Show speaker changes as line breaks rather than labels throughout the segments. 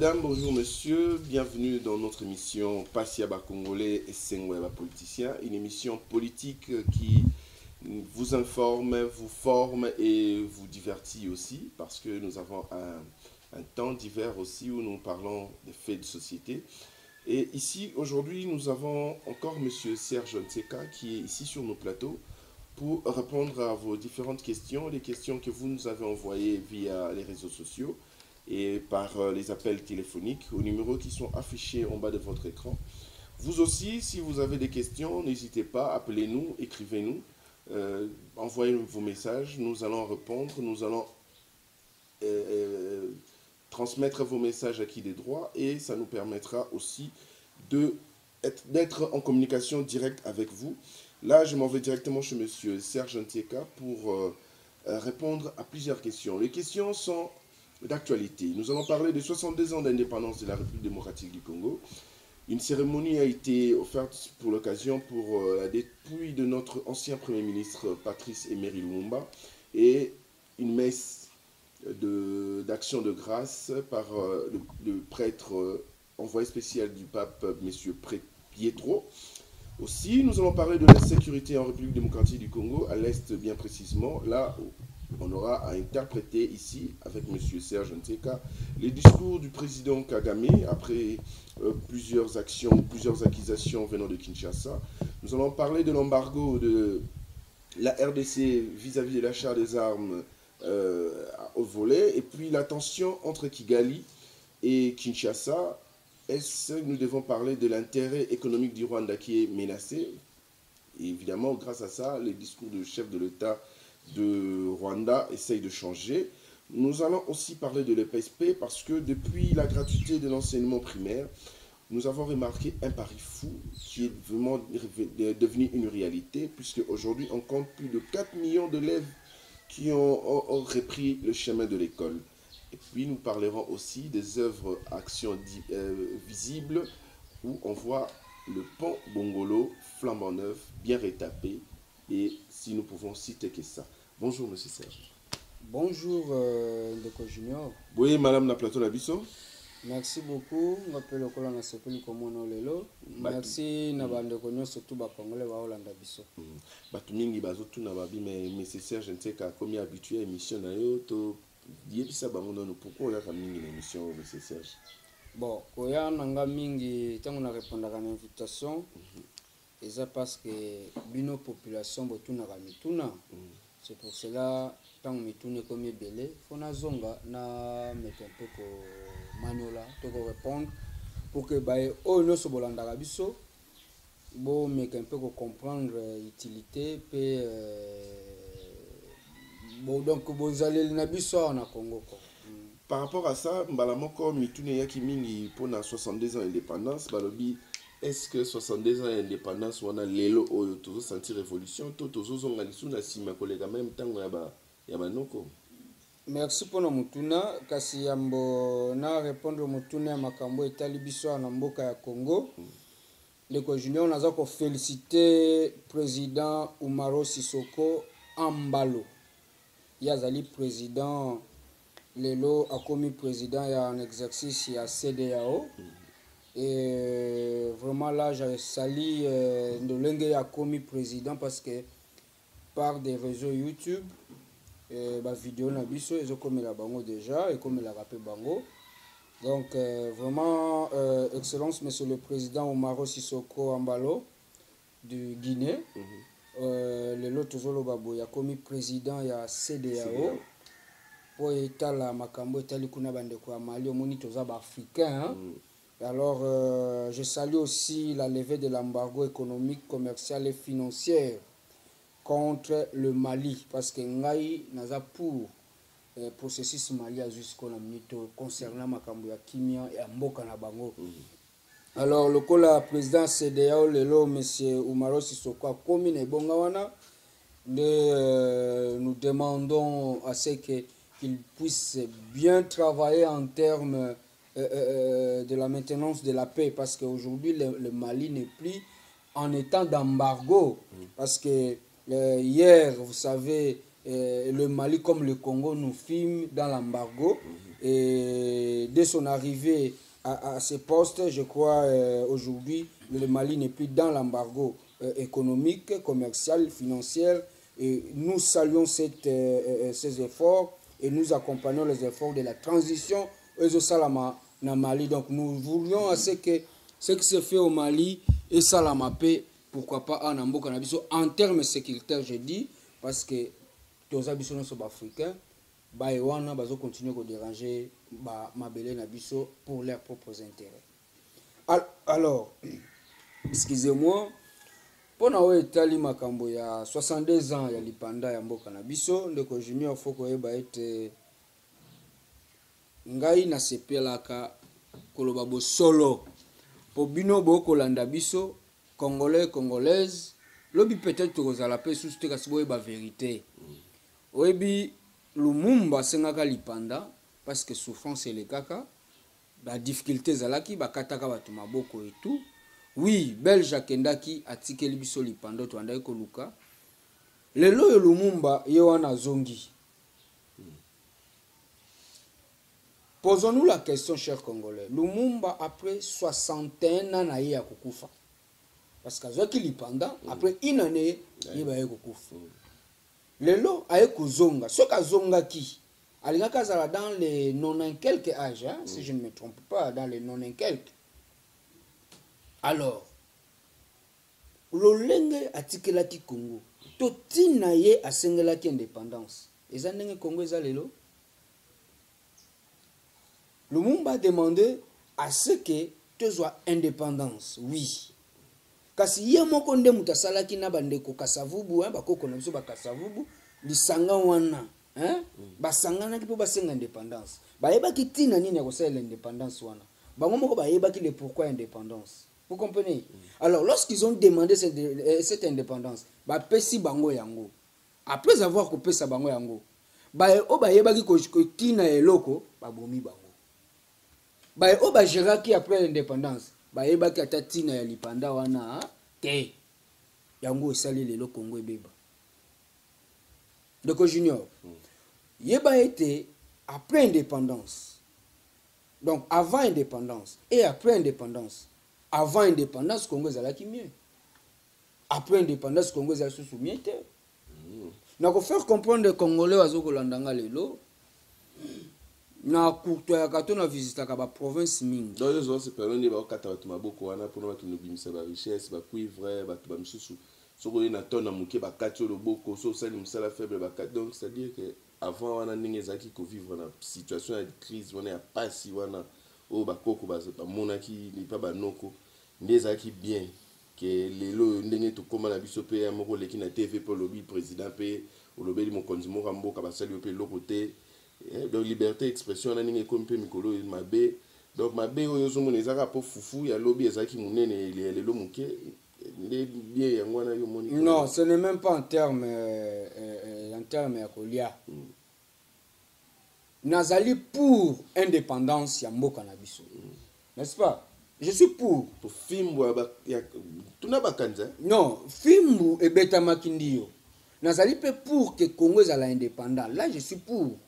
madame, bonjour monsieur, bienvenue dans notre émission Pasiaba Congolais et Sengweba Politicien, une émission politique qui vous informe, vous forme et vous divertit aussi, parce que nous avons un temps d'hiver aussi où nous parlons des faits de société. Et ici, aujourd'hui, nous avons encore monsieur Serge Nseka qui est ici sur nos plateaux pour répondre à vos différentes questions, les questions que vous nous avez envoyées via les réseaux sociaux et par les appels téléphoniques aux numéros qui sont affichés en bas de votre écran. Vous aussi, si vous avez des questions, n'hésitez pas, appelez-nous, écrivez-nous, envoyez vos messages, nous allons répondre, nous allons transmettre vos messages à qui des droits et ça nous permettra aussi d'être en communication directe avec vous. Là, je m'en vais directement chez monsieur Serge Nseka pour répondre à plusieurs questions. Les questions sont d'actualité. Nous allons parler de 62 ans d'indépendance de la République démocratique du Congo. Une cérémonie a été offerte pour l'occasion pour la dépouille de notre ancien Premier ministre Patrice Emery Lumumba et une messe d'action de grâce par le prêtre envoyé spécial du pape, M. Pietro. Aussi, nous allons parler de la sécurité en République démocratique du Congo, à l'Est bien précisément, là où on aura à interpréter ici, avec M. Serge Nseka, les discours du président Kagame après plusieurs actions, plusieurs accusations venant de Kinshasa. Nous allons parler de l'embargo de la RDC vis-à-vis de l'achat des armes au volet, et puis la tension entre Kigali et Kinshasa. Est-ce que nous devons parler de l'intérêt économique du Rwanda qui est menacé? Et évidemment, grâce à ça, les discours du chef de l'État de Rwanda essayent de changer. Nous allons aussi parler de l'EPSP parce que depuis la gratuité de l'enseignement primaire, nous avons remarqué un pari fou qui est vraiment devenu une réalité, puisque aujourd'hui on compte plus de 4 millions d'élèves qui ont repris le chemin de l'école. Et puis nous parlerons aussi des œuvres actions visibles où on voit le pont Bongolo flambant neuf, bien retapé, et si nous pouvons citer que ça. Bonjour monsieur Serge.
Bonjour Ndeko Junior.
Oui, madame na plateau Nabiso.
Merci beaucoup. Je m'appelle Okola Nasepeli Komono Lelo. Merci na bandeko nyonso tout ba Congolais ba Holanda biso.
Batu mingi bazotu na babi mais monsieur Serge Nseka comme habitué émission na yo to yebisa bango non pourquoi ya mingi na émission monsieur Serge.
Bon, koya nanga mingi tango na répondre à l'invitation. Et ça parce que bino population botuna ka mituna. C'est pour cela tant mitune comme belé fona zonga na mettre un peu ko manola to ko répondre pour que ba o no so bolanda ka biso bo mettre un peu ko comprendre utilité pe bon donc vous allez na biso na Congo ko.
Par rapport à ça, mbalamoko mitune yaki mingi pour na 62 ans d'indépendance balobi. Est-ce que 62 ans d'indépendance, on a l'élo ou toujours senti révolution, tout toujours on a dit na sima collègue même temps ya manoko.
Merci pour notre mutuna kasi yambo na répondre mutuna makambo etali biso na mboka ya Congo. Ndeko Junior naza ko féliciter président Umaro Sisoko Ambalo. Yazali président lelo a commis président ya en exercice ya CEDEAO. Et vraiment là, j'ai sali de l'engue a commis président parce que par des réseaux YouTube, ma vidéo na biso, ils ont commis la bango déjà et comme la rappelé bango. Donc vraiment, Excellence, Monsieur le Président Umaro Sisoko Ambalo du Guinée, le lot toujours babo, il a commis président il y a CEDEAO pour étaler makambo étaler kuna bande kwa Mali au monitor africain. Alors, je salue aussi la levée de l'embargo économique, commercial et financier contre le Mali. Parce que Ngaï n'a pour processus Mali jusqu'au minute concernant Makambo ya Kimia et Mboka na Bango. Alors, le président CEDEAO, M. Umaro Sisoko, a commis les Bongawana. Nous demandons à ce qu'il puisse bien travailler en termes de la maintenance de la paix, parce qu'aujourd'hui le Mali n'est plus en état d'embargo, parce que hier, vous savez, le Mali comme le Congo nous filment dans l'embargo. Et dès son arrivée à ce poste, je crois aujourd'hui, le Mali n'est plus dans l'embargo économique, commercial, financier. Et nous saluons ces efforts et nous accompagnons les efforts de la transition aux Salama dans Mali. Donc nous voulions à ce que ce qui se fait au Mali et Salama paix, pourquoi pas en Ambo Canabiso, en termes sécuritaires, je dis, parce que tous les sont africains, ils vont continuer à déranger Mabélé Nabiso pour leurs propres intérêts. Alors, excusez-moi, pendant que Itali Makambo, il y a 62 ans, il y a l'Ipanda et Mboka Nabiso, le junior faut que ait ngai na sepelaka kolobabo solo pour bino boko landa biso congolais congolaise lobi peut-être kozala pe sous te kasi boye ba vérité oyebi Lumumba sengaka lipanda parce que souffrance ele kaka ba difficulté zalaki bakataka batu maboko et tout oui belge akendaki atikeli biso lipanda to andaki koluka lelo yo Lumumba ye wana zongi. Posons-nous la question, chers Congolais. Lumumba, après 61 ans, il a kukufa. Parce que pendant après une année, il a kukufa. Lelo a kuzonga. Ce qu'a zonga qui a dans les 90 quelques âges, hein, si je ne me trompe pas, dans les 90 quelques. Alors, l'olenge atikelaki Congo. Totina ye a sengelaki indépendance. Et ça n'est Congo ça lelo. Lumumba a demandé à ce que tu sois indépendance, oui. Kasi ye moko nde mutasalaki na bandeko kasavubu, hein, bakoko na biso bakasavubu, lisanga wana, hein, basangana ki po basenga indépendance. Bayebaki tina nini ya kosala l'indépendance wana. Bango moko bayebaki le pourquoi indépendance. Vous comprenez? Alors lorsqu'ils ont demandé cette indépendance, pesi bango yango. Après avoir coupé sa bango yango, bayebaki ko tina eloko, babomi bango. Oba Géraki après l'indépendance, bayebaki atatina ya lipanda wana te yango esali lelo Congo ebeba. Donc junior, yeba été après indépendance. Donc avant indépendance et après indépendance. Avant indépendance Congo ezalaki mieux. Après indépendance Congo ezalaki sous mieux te. Na ko faire comprendre les Congolais azokolandanga lelo. Na courtois ya kato na visitaka ba province mingi.
Donc les autres période ba okata batu maboko wana pour na tunu bimisa ba richesse ba cuivre batu ba misusu soko na tona muke ba kati lo boko so sali musala faible ba kati. Donc c'est à dire que avant wana ndenge zaki ko vivre na situation de crise wana ya pasi wana o ba koko ba monaki ni pa ba noko ndezaki bien que lelo ndenge to koma na biso pe ya moko leki na TV pour lobby président pe o lobeli mo konzimo kamboka ba sali pe lokote. Donc liberté d'expression on a ninge comme pe mikolo mabe donc mabe oyo zo mona ezaka po fufu ya lobby ezaki munene lelo muke les bien yango na yo moni.
Non, ce n'est même pas en terme ya kolia. Nazali pour indépendance ya mboka na biso. N'est-ce pas? Je suis pour
fimbu ya tuna bakanza.
Non, fimbu ebeta makindio. Nazali pe pour que Congo ezala indépendant. Là je suis pour.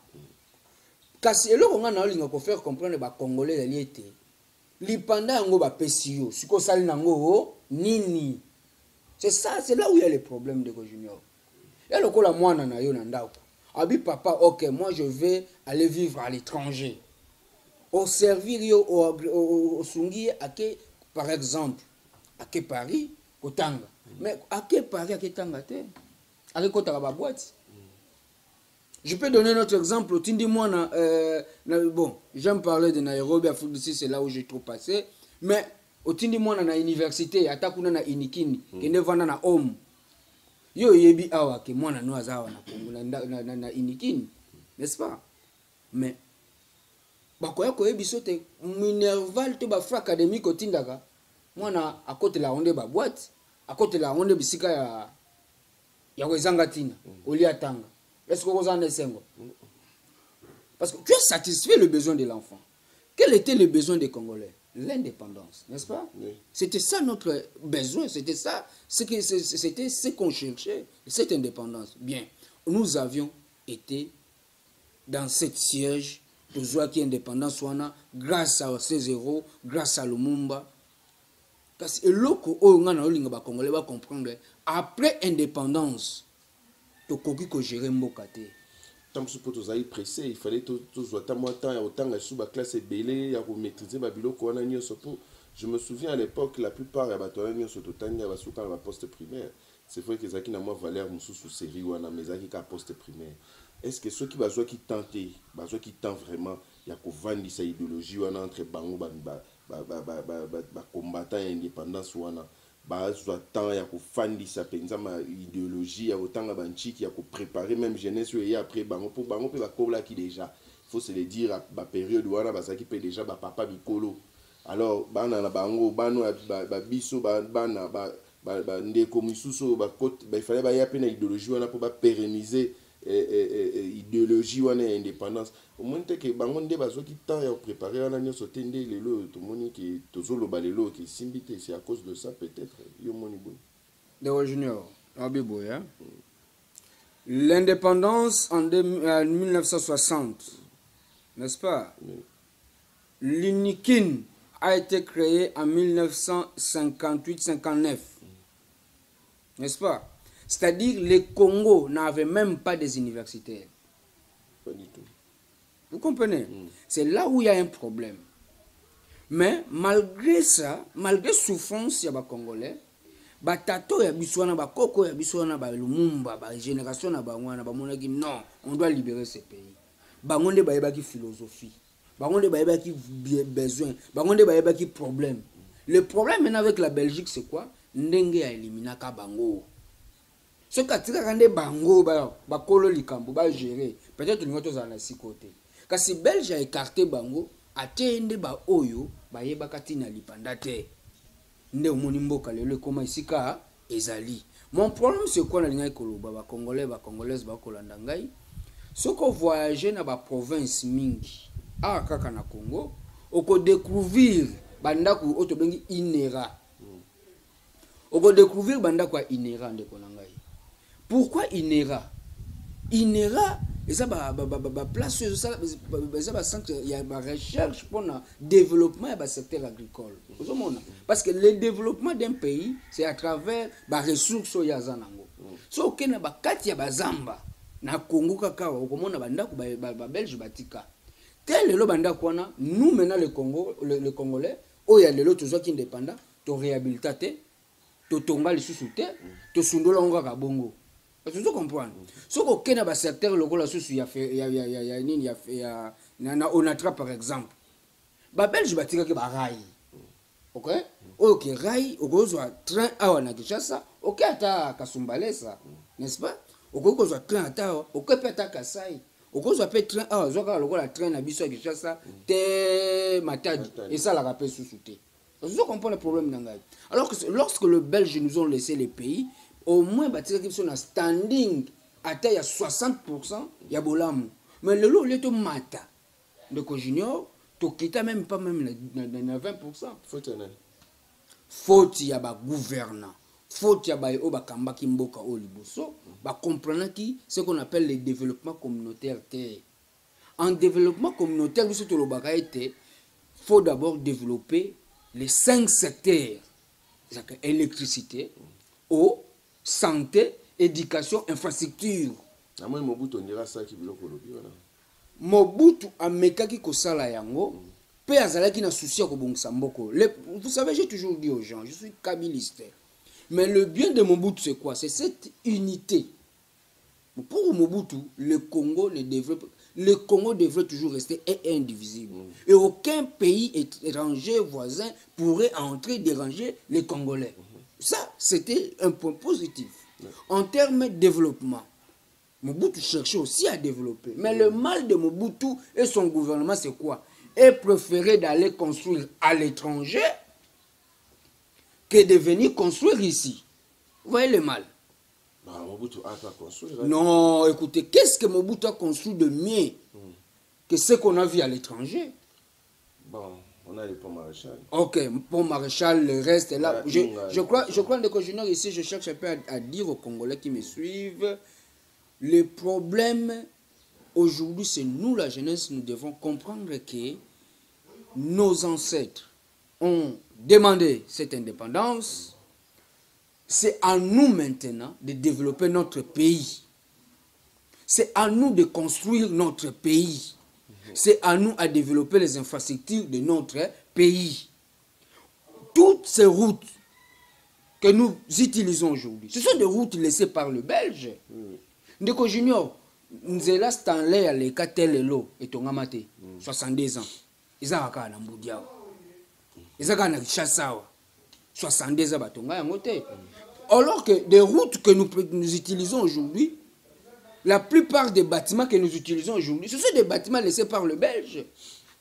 Kasi eloko nga na olinga ko faire comprendre ba Congolais ali été lipanda yango ba pesio siko sali nango nini. C'est ça, c'est là où il y a les problèmes de Junior. Et le kola mwana na yo na ndako. Abi papa, OK, moi je vais aller vivre à l'étranger. Au servir yo au sungi ake par exemple ake Paris kotanga. Mais ake Paris ake tanga te. Ake kotaka ba boîte. Je peux donner un autre exemple. Bon, j'aime parler de Nairobi, Afrique du Sud, c'est là où j'ai trop passé. Mais au Tindi Mwana na université, atakuna na inikini, kende vana na homme. Yo yebi awa ke mwana no azawa na inikini, n'est-ce pas? Mais bakoya ko yebi sote minerval to ba fra académique otindaka. Mwana akote la onde ba boîte, akote la onde bisika ya wezanga tina, oli atanga. Est-ce que vous en êtes sengo? Parce que tu as satisfait le besoin de l'enfant. Quel était le besoin des Congolais? L'indépendance, n'est-ce pas? Oui. C'était ça notre besoin, c'était ça, c'était ce qu'on cherchait, cette indépendance. Bien. nous avions été dans cette siège de Zouaki indépendance grâce à C0, grâce à Lumumba. Parce que l'oko Congolais va comprendre après indépendance, to koki ko gérer mbokate.
Tant que tu as pressé, il fallait tout autant de sous la classe belé, à maîtriser Babilo Kouanani Sopo. Je me souviens à l'époque, la plupart des bâtonnets sont à la poste primaire. C'est vrai que Zaki n'a pas valeur sous série ou à Zaki à poste primaire. Est-ce que ceux qui tentent vraiment, il y a vendre sa idéologie entre bango combattant indépendance ou temps ya kufandi sa penza ma idéologie ya otanga banchiki ya préparer même jeunesse et après bango pour bango pe bakola qui déjà faut se le dire ba période wana bazaki pe déjà ba papa bikolo alors bana na bango bano ba biso bana ba ndeko misuso ba il fallait ba ya pe na idéologie wana pour ba pérenniser idéologie wana indépendance au moins que bango nde bazoki temps ya préparer wana nyoso tende lelo to moni que tozolo balelo que simbité c'est à cause de ça peut-être yo moni bon
de junior abiboya l'indépendance en 1960 n'est-ce pas? L'UNIKIN a été créé en 1958-59 n'est-ce pas? C'est-à-dire le Congo n'avait même pas des universitaires.
Pas du tout.
Vous comprenez? C'est là où il y a un problème. Mais malgré ça, malgré souffrance, il y a des Congolais, batato ya biswana ba koko ya biswana ba Lumumba ba génération na ba mwana ba monaki non, on doit libérer ce pays. Bangonde ba yeba ki philosophie. Bangonde ba yeba ki besoin, bangonde ba yeba ki problème. Le problème maintenant avec la Belgique c'est quoi? Ndenge ya eliminaka bango. Ce qui a bango ba kolo likambo ba gérer peut-être nous tous en six côté car si Belge a écarté bango atende ba oyo ba yeba katina lipanda te nde omoni mboka lelo koma isika ezali. Mon problème c'est quoi na linga koloba ba congolais ba congolaises ba kolanda ngai soko voyager na ba province mingi a kaka na Congo oko découvrir bandaku otobengi inera oko découvrir bandaku inera ndeko na ngai. Pourquoi INERA? INERA, ça place, ça centre, il y a une recherche pour le développement du secteur agricole. Parce que le développement d'un pays, c'est à travers les ressources qu'il y a. Si on a des Zamba, na Congo kakao, on a des Belges batika. Tel est le banda nous maintenant le Congo, le Congolais, où il y a les autres qui sont indépendants, tu réhabilité, tu tombes les sous-terre, tu sundola on va bongo. Tu comprends? Si on a un secteur local, on attrape par exemple. Les Belges batika ke ba rail. OK? OK, rail, on a train à na Kinshasa, OK ata Kasumbalesa, n'est-ce pas? On a train ata, OK peta Kasai. On a train à zoka lokola train na biso Kinshasa, te Matadi et ça la rappelle sous-souté. Tu comprends le problème nangai. Alors que lorsque les Belges nous ont laissé les pays, au moins batika qui sont en standing à taille à 60%, il y a bolamu. Mais le lot il est au mata. Donc junior, tu quittes même pas même les 20%. Faute il y a ba gouvernant. Faute il y a ba oba kamba kimboka o liboso, ba comprendre qui ce qu'on appelle le développement communautaire. En développement communautaire, biso to lobaka été, faut d'abord développer les 5 secteurs. C'est-à-dire électricité, eau, santé, éducation, infrastructure. Mobutu amekaki kosala yango pe azalaki na souci ya kobongisa mboko. Vous savez, j'ai toujours dit aux gens, je suis kabiliste. Mais le bien de Mobutu c'est quoi? C'est cette unité. Pour Mobutu, le Congo devrait toujours rester indivisible. Et aucun pays étranger voisin pourrait entrer déranger les Congolais. Ça, c'était un point positif. En termes de développement, Mobutu cherchait aussi à développer. Mais le mal de Mobutu et son gouvernement, c'est quoi? Il préférait d'aller construire à l'étranger que de venir construire ici. Vous voyez le mal?
Mobutu a pas construit.
Non, écoutez, qu'est-ce que Mobutu a construit de mieux que ce qu'on a vu à l'étranger?
Bon, on a le pont Maréchal.
Ok, pont Maréchal, le reste est là. Je crois que ici, je cherche un peu à dire aux Congolais qui me suivent, Le problème aujourd'hui, c'est nous, la jeunesse, nous devons comprendre que nos ancêtres ont demandé cette indépendance. C'est à nous maintenant de développer notre pays. C'est à nous de construire notre pays. C'est à nous à développer les infrastructures de notre pays. Toutes ces routes que nous utilisons aujourd'hui, ce sont des routes laissées par le Belge. Ndeko Junior, Nzela Stanley aleka telelo etongamate 62 ans. Ils ont encore un Mboudiao. Ils ont encore un Chassawa. 62 ans batonga yangote. Alors que des routes que nous utilisons aujourd'hui, la plupart des bâtiments que nous utilisons aujourd'hui, ce sont des bâtiments laissés par le Belge.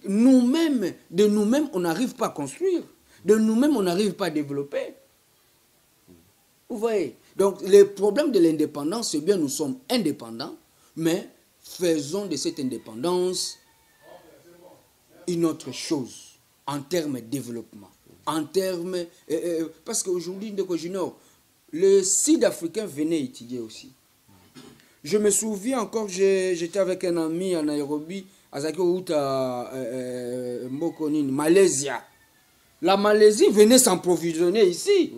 Nous-mêmes, de nous-mêmes, on n'arrive pas à construire. De nous-mêmes, on n'arrive pas à développer. Vous voyez? Donc, le problème de l'indépendance, c'est bien nous sommes indépendants, mais faisons de cette indépendance une autre chose en termes de développement. En termes... parce qu'aujourd'hui, Ndeko Junior, les Sud-Africains venaient étudier aussi. Je me souviens encore, j'étais avec un ami en Nairobi, à Malaisie. La Malaisie venait s'approvisionner ici.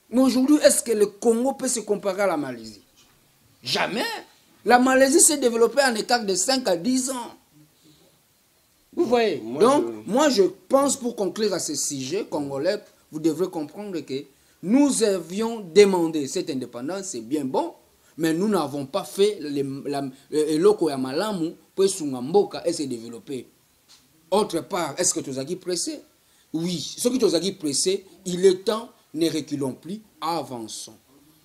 Mais aujourd'hui, est-ce que le Congo peut se comparer à la Malaisie? Jamais. La Malaisie s'est développée en écart de 5 à 10 ans. Vous voyez? Moi, je pense, pour conclure à ce sujet congolais, vous devrez comprendre que nous avions demandé cette indépendance, c'est bien bon, mais nous n'avons pas fait le loko ya malamu pour Sungamboka et se développer. Autre part, est-ce que tu as pressé? Oui. Ce que tu as pressé, il est temps, ne reculons plus, avançons.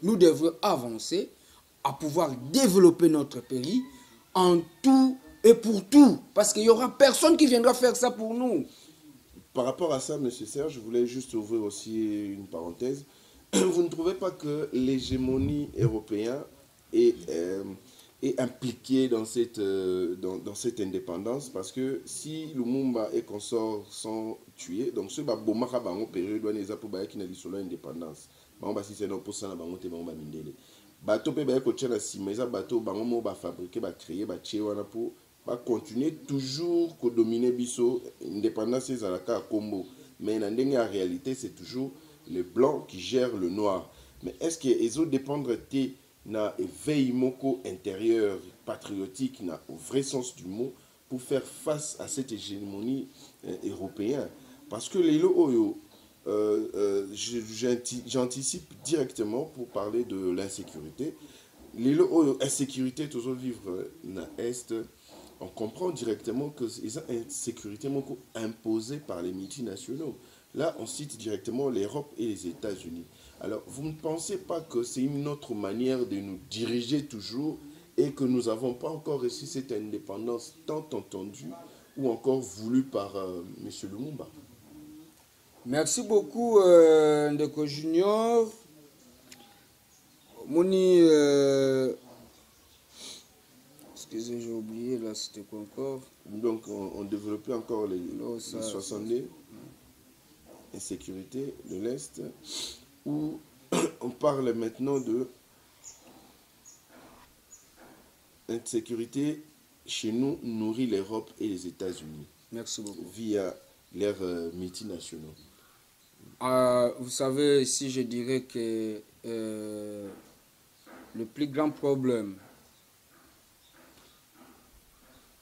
Nous devons avancer à pouvoir développer notre pays en tout et pour tout. Parce qu'il n'y aura personne qui viendra faire ça pour nous.
Par rapport à ça, M. Serge, je voulais juste ouvrir aussi une parenthèse. Vous ne trouvez pas que l'hégémonie européenne est impliquée dans cette indépendance? Parce que si Lumumba et consorts sont tués, donc ce Bomaka Bango période doit les appuyer qui n'a dit sur l'indépendance. Bango si c'est non pour ça na bango te bango ba mindele. Bateau pe ba ko tchela simeza bateau bango mo ba fabriquer ba créer ba tché wana pour ba continuer toujours ko dominer biso indépendance ezalaka Combo. Mais en réalité c'est toujours les blancs qui gèrent le noir. Mais est-ce que les autres dépendent na éveil moko intérieur patriotique na au vrai sens du mot pour faire face à cette hégémonie européenne? Parce que les lots j'anticipe directement pour parler de l'insécurité. Les lots insécurité toujours vivre na est, on comprend directement que c'est une insécurité imposée par les multinationaux. Là, on cite directement l'Europe et les États-Unis. Alors, vous ne pensez pas que c'est une autre manière de nous diriger toujours et que nous n'avons pas encore reçu cette indépendance tant entendue ou encore voulue par M. Lumumba?
Merci beaucoup, Ndeko Junior. Moni, excusez, j'ai oublié, là, c'était quoi encore?
Donc, on développait encore les 62 insécurité de l'Est, où on parle maintenant de insécurité chez nous nourrit l'Europe et les États-Unis.
Merci beaucoup.
Via leurs multinationaux.
Vous savez, si je dirais que le plus grand problème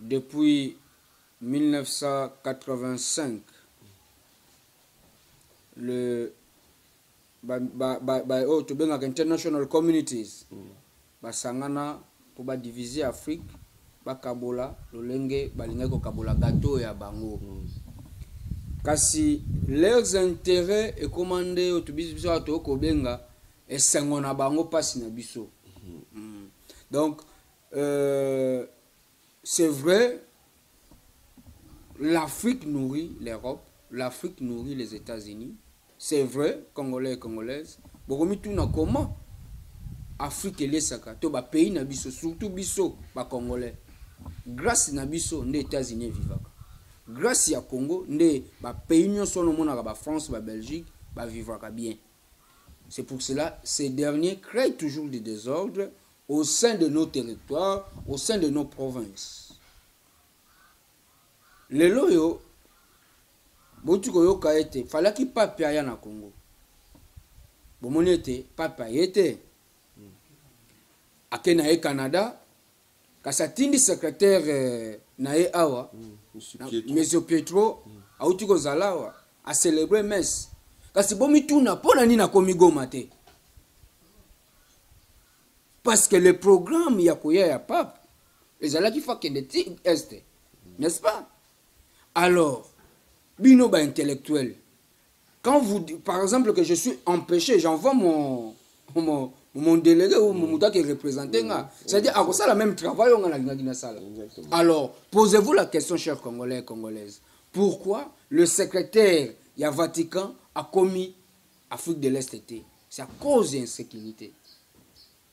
depuis 1985, le international communities basangana pour ba diviser Afrique bakabola lolenge balinga ko kabola gâteau ya bango. Kasi leurs intérêts est commandé au biso to ko benga et sangona bango passe na biso. Donc c'est vrai, l'Afrique nourrit l'Europe, l'Afrique nourrit les États-Unis. C'est vrai, Congolais et Congolaises. Bokomi tuna comment Afrique lesaka to ba pays na biso, surtout biso ba Congolais. Grâce na biso les États-Unis vivaka. Grâce à Congo, les pays nyonso no mona ba France, ba Belgique, ba vivaka bien. C'est pour cela ces derniers créent toujours des désordres au sein de nos territoires, au sein de nos provinces. Les loyaux, il fallait qu'il pape aya na Congo. Bomoni ete papa yete. Akena e Canada, kasatindi secrétaire na e awa, Monsieur Pietro, auti ko zalawa, a célébrer messe. Kasi bomi tuna pona ni na komigo mate. Parce que le programme yakoya ya pape, les ala qui fa kende ti este, n'est-ce pas? Alors, bino ba intellectuel. Quand vous, par exemple, que je suis empêché, j'envoie mon délégué ou mon mouta qui est représenté. C'est-à-dire, à ça, le même travail, on a la salle. Alors, posez-vous la question, chers Congolais et Congolaises. Pourquoi le secrétaire du Vatican a commis Afrique de l'Est été? C'est à cause de l'insécurité.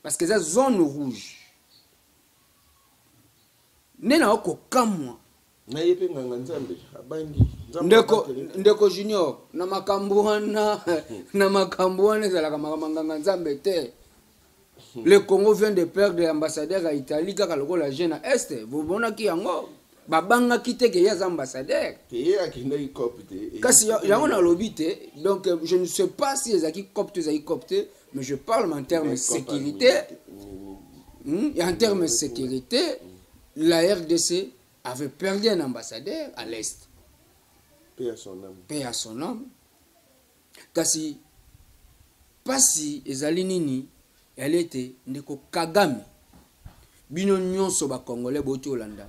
Parce que c'est zone rouge. Nena oko kamwa. Ndeko Junior na makambuana ezalaka makamanga nzambe te. Le Congo vient de perdre l'ambassadeur à Italie kaka lokola jeune à Est. Vous bonaki yango babanga kite ke ya ambassadeur. Kasi yango na lobité. Donc je ne sais pas si les aki copte, mais je parle en termes de sécurité. Et en termes de sécurité, la RDC avait perdu un ambassadeur à l'Est.
Paix à son âme.
Paix à son âme. Kasi, pasi ezali nini, elle était ndeko Kagame. Bino nyonso ba Congolais boti Olanda.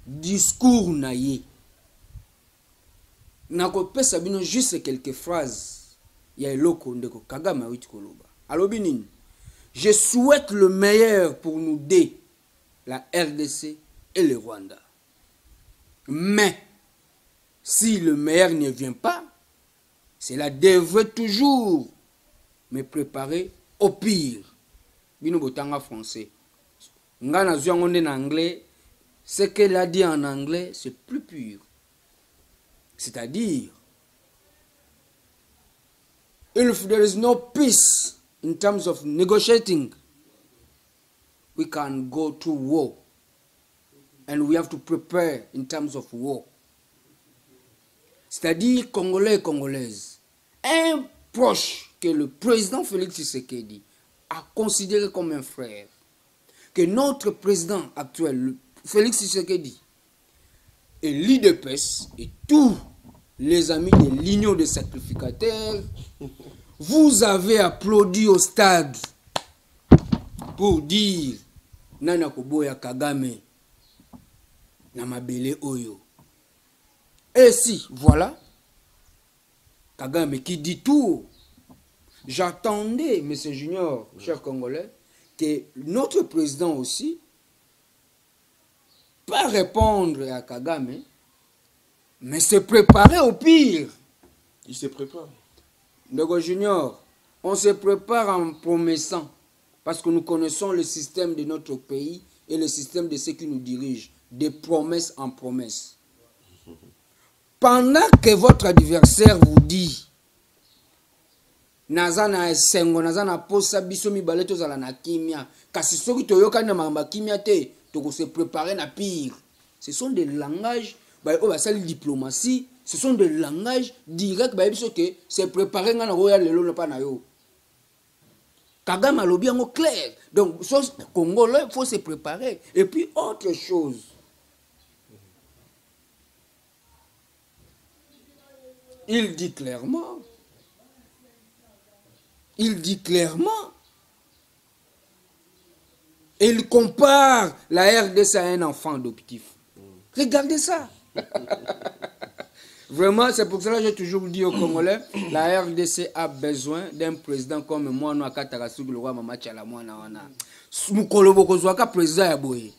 Discours na ye. Nako pesa bino juste quelques phrases. Ya eloko ndeko Kagame awiti koloba. Alobi nini? Je souhaite le meilleur pour nous deux, la RDC et le Rwanda. Mais, si le meilleur ne vient pas, cela devrait toujours me préparer au pire. Bino botanga français. Ngana zuangonde en anglais, ce qu'elle a dit en anglais, c'est plus pur. C'est-à-dire, if there is no peace in terms of negotiating, we can go to war. And we have to prepare in terms of war. C'est-à-dire, Congolais et Congolaises, un proche que le président Félix Tshisekedi a considéré comme un frère, que notre président actuel, Félix Tshisekedi, et l'IDPS et tous les amis de l'Union des sacrificateurs, vous avez applaudi au stade pour dire Nana Koboya Kagame na mabele oyo. Et si, voilà, Kagame qui dit tout. J'attendais, M. Junior, cher Congolais, que notre président aussi, pas répondre à Kagame, mais se préparer au pire.
Il se prépare.
Ndeko Junior, on se prépare en promettant, parce que nous connaissons le système de notre pays et le système de ceux qui nous dirigent, de promesse en promesse. Pendant que votre adversaire vous dit Nazana esengo, nazana posa biso mibale tozala na kimia, kasi soki toyoka na mamba kimia te, toko se préparer na pire. Ce sont des langages, la diplomatie, ce sont des langages directs, que se préparer na royal lelo na pa na yo. Kagame alobi yango clair. Donc, chose congolais, il faut se préparer. Et puis, autre chose. Il dit clairement, et il compare la RDC à un enfant adoptif. Regardez ça. Vraiment, c'est pour cela que j'ai toujours dit aux Congolais, la RDC a besoin d'un président comme moi, nous, à Katarasou, le roi Mama Tchalamouana. Moukoloboko Zouaka, président Yaboye.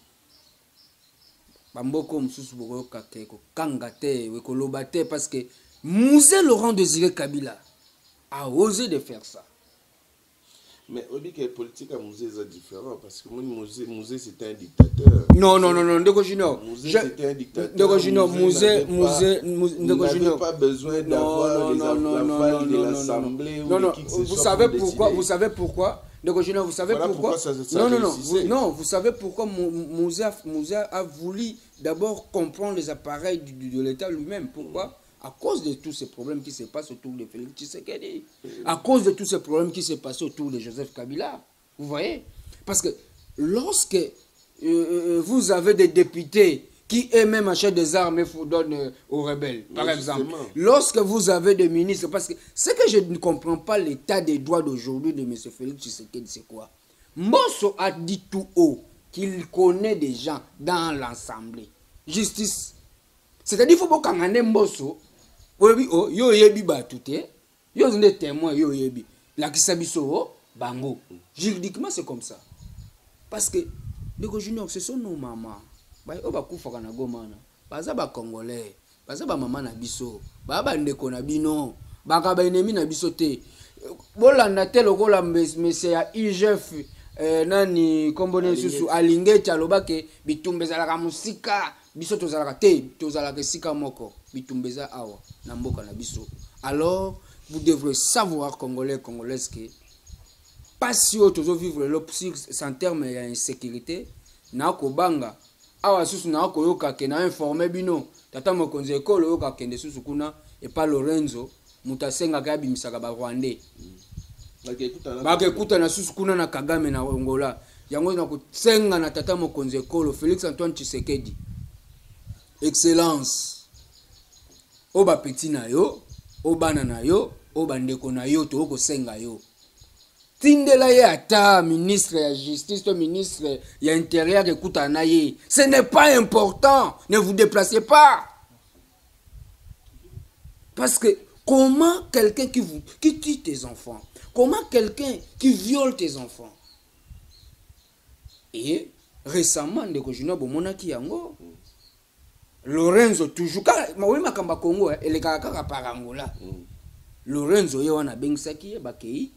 Bamboko Moussous Boro Kakeko, Kangate, Wekolobate, parce que Mouzé Laurent Désiré Kabila a osé de faire ça.
Mais on dit que la politique à Mouzé est différent, parce que Mouzé c'était un dictateur.
Non, Ndeko Junior.
Mouzé c'était un dictateur.
Ndeko Junior, Mouzé,
n'avait pas besoin d'avoir les aval de l'Assemblée.
Non, vous savez pourquoi Donc, Junior, vous savez
voilà
pourquoi,
ça
non, vous savez pourquoi Moussa a voulu d'abord comprendre les appareils de l'État lui-même. Pourquoi? À cause de tous ces problèmes qui se passent autour de Félix Tshisekedi. À cause de tous ces problèmes qui se passent autour de Joseph Kabila. Vous voyez? Parce que lorsque vous avez des députés qui eux-mêmes achètent des armes et donnent aux rebelles, par exemple. Lorsque vous avez des ministres, parce que ce que je ne comprends pas l'état des droits d'aujourd'hui de M. Félix Tshisekedi, c'est quoi? Mbosso a dit tout haut qu'il connaît des gens dans l'Assemblée. Justice. C'est-à-dire qu'il faut qu'on Mbosso, yo yebi batouté, yo zende témoin yo yebi. La kisabiso bango. Juridiquement c'est comme ça. Parce que les juniors, ce sont nos mamans. Ils bakufaka na gomana. Baza ba congolais, baza ba maman na biso, ba ndeko na bino, baka ba ennemi na biso te. Bolanda te lokola mese ya IGF nani kombone susu alingeti alobake bitumba ezalaka musika biso tozalaka te tozalaka sika moko bitumbeza awa na mboka na biso. Alors vous devrez savoir congolais congolaises que pas si vous vivre l'optique sans terme ya insécurité na kobanga awa susu na koyoka ke na informer bino tata mokonzi ekolo yoka kende susu kuna et pas Lorenzo mutasenga ka bimisaka ba Rwandais bakekuta na susu kuna na Kagame na Angola yango na kusenga na tata mokonzi ekolo Félix Antoine Tshisekedi excellence oba petit na yo obana na yo obandeko na yo to ko senga yo tindela ye ata ministre ya justice to ministre ya intérieur écoute na ye. Ce n'est pas important, ne vous déplacez pas. Parce que comment quelqu'un qui tue tes enfants, comment quelqu'un qui viole tes enfants. Et récemment ndeko junior bomonaki yango Lorenzo toujours oui makamba Congo ele kaka par Angola. Lorenzo ye wana bengsaki bakei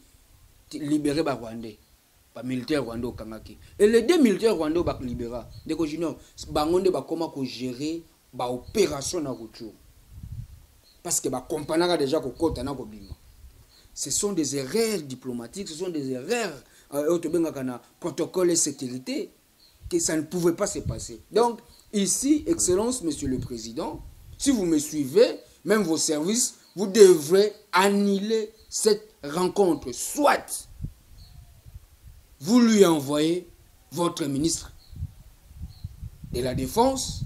libéré par Rwandais, par militaire rwandais au Kangaki. Et les deux militaires rwandais au libéré. Dès junior, bangonde ba comment ko gérer ba opération na retour. Parce que ba compagnie déjà ko kota na ko bima. Ce sont des erreurs diplomatiques, ce sont des erreurs au protocole et sécurité que ça ne pouvait pas se passer. Donc ici, Excellence, Monsieur le Président, si vous me suivez, même vos services, vous devrez annuler cette rencontre. Soit vous lui envoyez votre ministre de la Défense,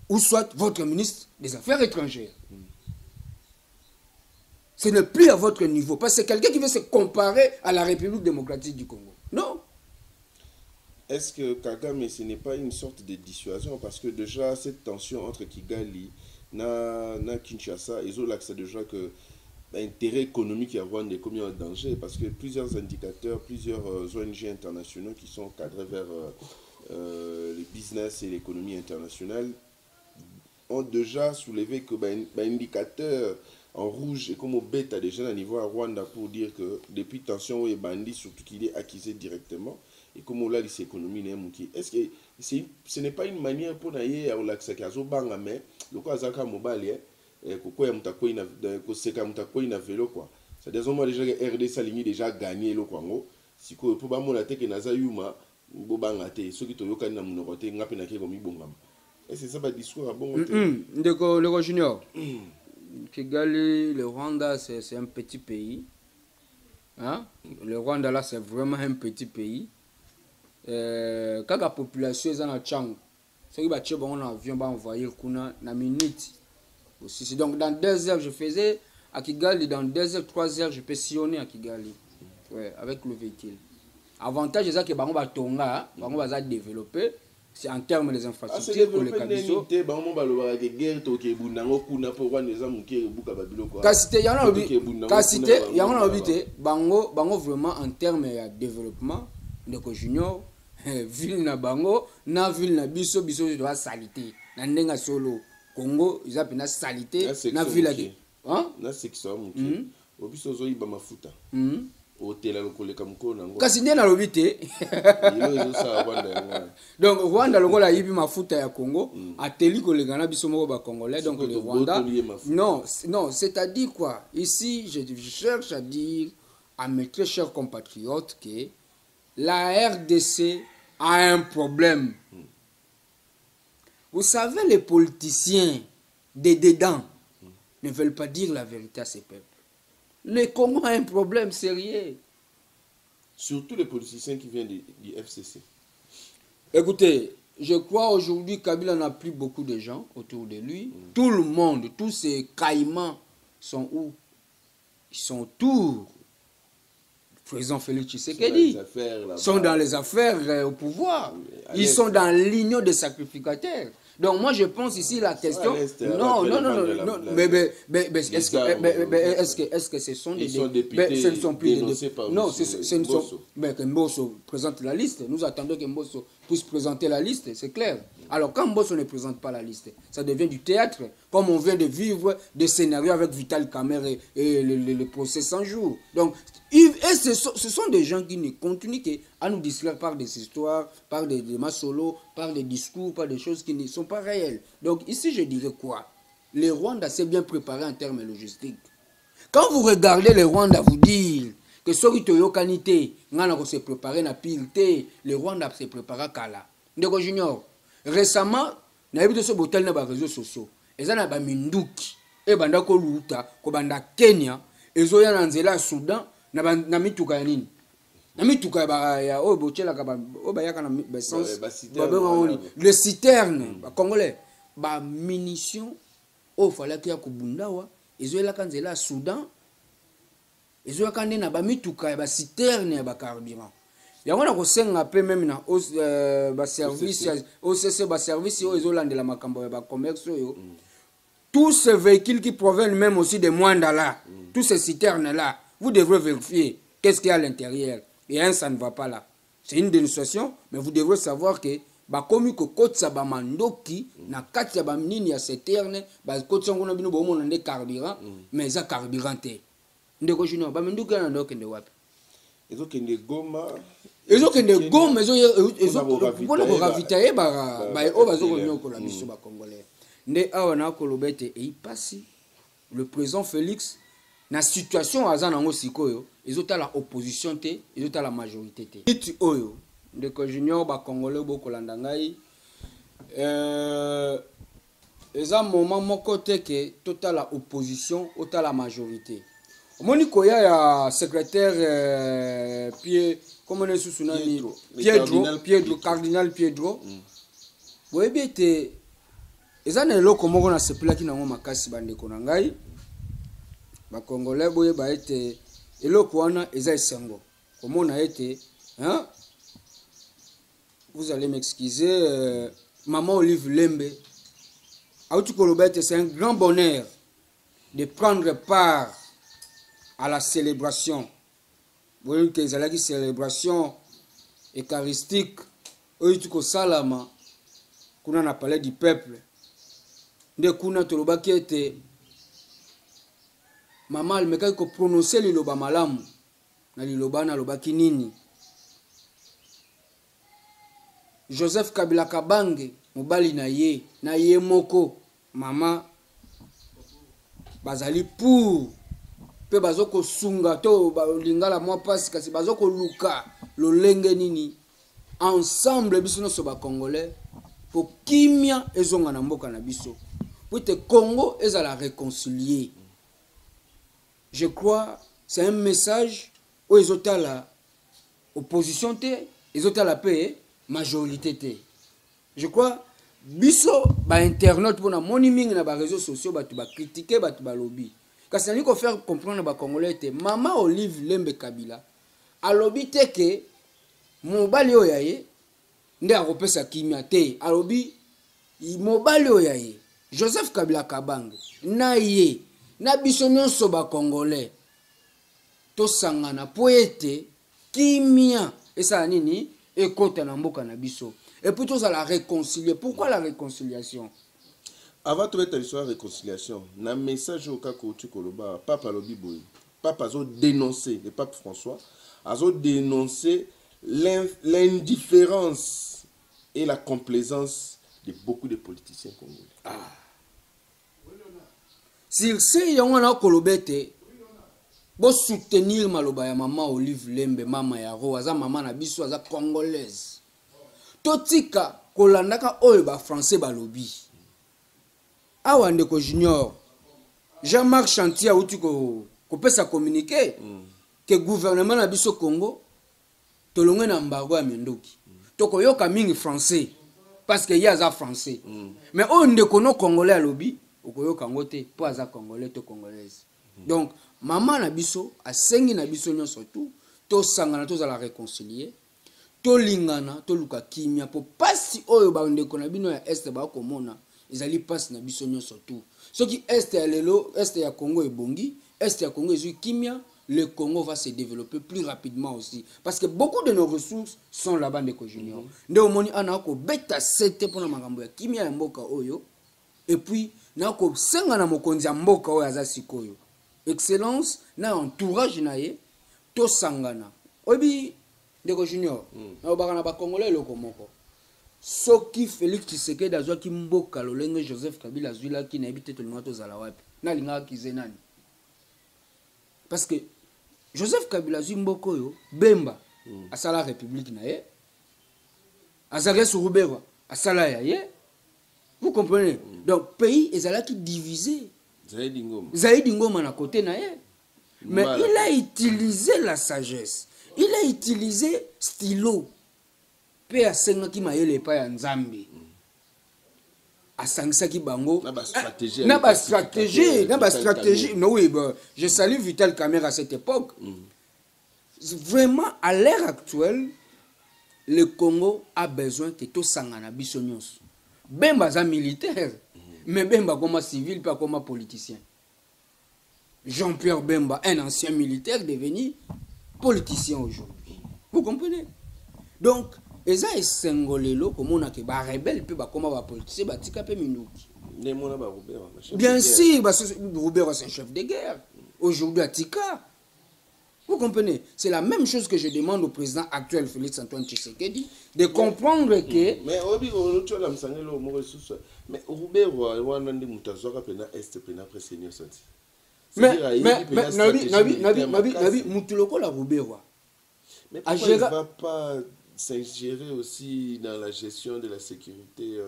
ou soit votre ministre des Affaires étrangères. Ce n'est plus à votre niveau, parce que c'est quelqu'un qui veut se comparer à la République démocratique du Congo. Non.
Est-ce que Kagame, ce n'est pas une sorte de dissuasion? Parce que déjà, cette tension entre Kigali et Kinshasa, ils ont l'accès déjà que l'intérêt économique à Rwanda est commis en danger. Parce que plusieurs indicateurs, plusieurs ONG internationaux qui sont cadrés vers le business et l'économie internationale ont déjà soulevé que indicateur en rouge et comme au bêta déjà à niveau à Rwanda pour dire que depuis tension et bandit, surtout qu'il est accusé directement, et comme on l'a dit, l'économie n'est pas. Est-ce que ce n'est pas une manière pour d'ailleurs à l'accès à Zobanga, mais le cas Zaka Mobile, pourquoi il y a un vélo quoi. C'est-à-dire que déjà RD Salini déjà gagné le Congo. Si pour moi la tête que Naza Yuma, Bobanga te, ceux qui te yoka na munorote, ngapena ke komi bongam. Et c'est ça le discours à bon.
Le junior. Kigali, le Rwanda, c'est un petit pays. Hein? Le Rwanda, là, c'est vraiment un petit pays. Quand la population est en Tchang, c'est que on avion va envoyer na minute. Aussi. Donc, dans 2 heures, je faisais à Kigali. Dans 2 heures, 3 heures, je peux sillonner à Kigali. Ouais, avec le véhicule. Avantage, c'est que on va tonga, on va développer. C'est en termes des infrastructures pour les cabissos. Bango vraiment en termes de développement, de junior, ville na bango, na ville na biso doit salité. Na ndenga solo Congo, ils appellent salité, na ville qui.
Hein? Na section obiso zo iba mafuta.
Kasi nde na lobite. Donc Rwanda lokola yibi mafuta ya Congo ateli kolega na biso moko ba congolais donc le Rwanda non c'est-à-dire quoi ici je cherche à dire à mes très chers compatriotes que la RDC a un problème. Vous savez, les politiciens des dedans ne veulent pas dire la vérité à ces peuples. Le Congo a un problème sérieux.
Surtout les politiciens qui viennent du FCC.
Écoutez, je crois aujourd'hui Kabila n'a plus beaucoup de gens autour de lui. Tout le monde, tous ces caïmans sont où? Ils sont autour. Le président Félix Tshisekedi. Ils sont dans les affaires au pouvoir. Ils sont dans l'union des sacrificateurs. Donc moi je pense ici la question... Non, mais est-ce que ce sont des... Ce ne sont plus des... Non, ce ne sont... Mais que Mbosso présente la liste. Nous attendons que Mbosso puisse présenter la liste, c'est clair. Alors quand Mbosso ne présente pas la liste, ça devient du théâtre. Comme on vient de vivre des scénarios avec Vital Kamerhe et le procès 100 jours. Donc, et ce sont des gens qui ne continuent qu'à nous distraire par des histoires, par des massolos, par des discours, par des choses qui ne sont pas réelles. Donc ici, je dirais quoi? Les Rwandais s'est bien préparé en termes logistiques. Quand vous regardez les Rwandais vous dire que Sorito Yokanite, on s'est préparé na pilté, les Rwandais s'est préparé à Kala. Ndeko Junior, récemment, on a vu ce botel dans les réseaux sociaux. Ils ont un minduki, et bandako luta, ko banda Kenya, ils ont un anzela Soudan. Na mituka ya nini na mituka ya o bochela ka o ba yaka na essence le citerne ba congolais ba munitions o fallait que ya kubundawa ezoela kanzela Soudan ezoya na ba mituka ya ba citerne ya ba carburant yango na kosenga pe même na ba service OCC ba service o ezolandela makambo ya ba commerce yo. Tous ces véhicules qui proviennent même aussi de Mwanda là, tous ces citernes là, vous devrez vérifier qu'est-ce qu'il y a à l'intérieur. Et ça ne va pas là. C'est une dénonciation, mais vous devrez savoir que comme que kotsa ba mandoki na kati ba mnini ya citerne, ba kotsa ngona bino bo mona ndé carburant, mais ça carburanté. Ndeko junior ba mandoki na ndoke ndé wapi?
Ezokende Goma.
Ezokende Goma, ezokende ravitailler ba o bazoko la biso ba congolais. Nde awa na kolobete e ipasi le président Félix na situation aza nango sikoyo ezota la opposition te ezota la majorité te iti oyo ndeko junior ba congolais bokolanda ngai eza moment moko te ke tota la opposition ota la majorité omoni koya ya secrétaire cardinal Piedro boyebi ete eza na eloko moko na sepelaki nango makasi bandeko na ngai ba congolais boye ba ete eloko wana eza esengo komona ete hein vous allez m'excuser maman Olive Lembe auti koloba ete c'est un grand bonheur de prendre part à la célébration boye que ezalaki célébration eucharistique oyo tuko salama kuna na palais du peuple. Nde kuna tolobaki ete mama alimekaki ko prononcer liloba malamu na liloba na lobaki nini Joseph Kabila Kabange mobali na ye moko mama bazali pour pe bazoko sunga to lingala mwa pasi kasi bazoko luka lolenge nini ensemble biso no so ba congolais pour kimia ezonga na mboka na biso. Pour te Congo est à la réconcilier. Je crois c'est un message où ils ont la opposition ils ont la paix majorité. Je crois biso ba internet pour na moniming na ba réseaux sociaux ba tu ba critiquer ba tu ba lobby. Parce que nous faire comprendre ba congolais te maman Olive Lembe Kabila a lobby te que mobali oyaye nde a repesa kimia te a lobby mobali oyaye Joseph Kabila Kabange na ye na biso nyonso ba congolais to sangana poete kimia esa nini ekota na mboka na biso et plutôt ça la réconcilier. Pourquoi la réconciliation?
Avant de mettre l'histoire de réconciliation, na message au cas où tu koloba papa lobi boy papa a dénoncé le pape François a dénoncé l'indifférence et la complaisance de beaucoup de politiciens congolais.
Sur ce, il y a un kolobete. Bo soutenir maloba ya maman Olive Lembe, mama ya ro, aza maman na biso aza congolaise. Totika kolandaka oyo ba français balobi. Awa ndeko junior. Jean-Marc Chantier outi ko pesa communiquer que gouvernement na biso Congo tolongwe na embargo ya Mendoki. Toko yoka mingi français parce que yaza français. Mais on ndeko no congolais alobi okoyoka ngote po aza congolais to congolaise. Donc maman na biso asengi na biso nyonso tout to sangana to za la réconcilier to lingana to luka kimia po pasi oyo ba ndeko na bino ya est ba komona ezali pasi na biso nyonso tout. Ce qui est à l'élo, est à Congo et Bongi, est à Congo et Kimia, le Congo va se développer plus rapidement aussi. Parce que beaucoup de nos ressources sont là-bas de Junior. Nous avons beta 7 pour la magambo ya Kimia et Mboka Oyo. Et puis, nous avons 5 na mokonzi ya Mboka Oyo Azasikoyo. Excellence, na entourage naye, to sangana. Obi, de Junior, nous avons ba Congolais le Komoko. Soki Félix Tshisekedi azwa ki mboka lolenge Joseph Kabila azwila ki na ebite to linga to zala wapi na linga kize nani parce que Joseph Kabila azwi mboko yo Bemba asala république na ye azalaki sur Rubero asala ya ye vous comprenez donc pays ezala ki divisé Zaidi Ngoma na côté na ye mais il a utilisé la sagesse il a utilisé stylo pe asenga ki mayele pa ya nzambe asangisa ki bango na ba stratégie non oui bah, je salue Vital Kamerhe à cette époque vraiment à l'ère actuelle le Congo a besoin que to sangana biso nyonso Bemba za militaire mais Bemba comme civil pas comme politicien Jean-Pierre Bemba un ancien militaire devenu politicien aujourd'hui vous comprenez donc eza esengolelo komona ke ba rebelle pe ba koma ba politicien ba tika pe minduki bien sûr Roubert c'est un chef de guerre aujourd'hui à tika vous comprenez c'est la même chose que je demande au président actuel Félix Antoine Tshisekedi de comprendre que
mais obi tu la msangelo mo ressource mais Roubert wana ndi mutazwaka pena est pena presenio senti
mais nabi mutuloko la Roubert
mais pourquoi il va pas s'ingérer aussi dans la gestion de la sécurité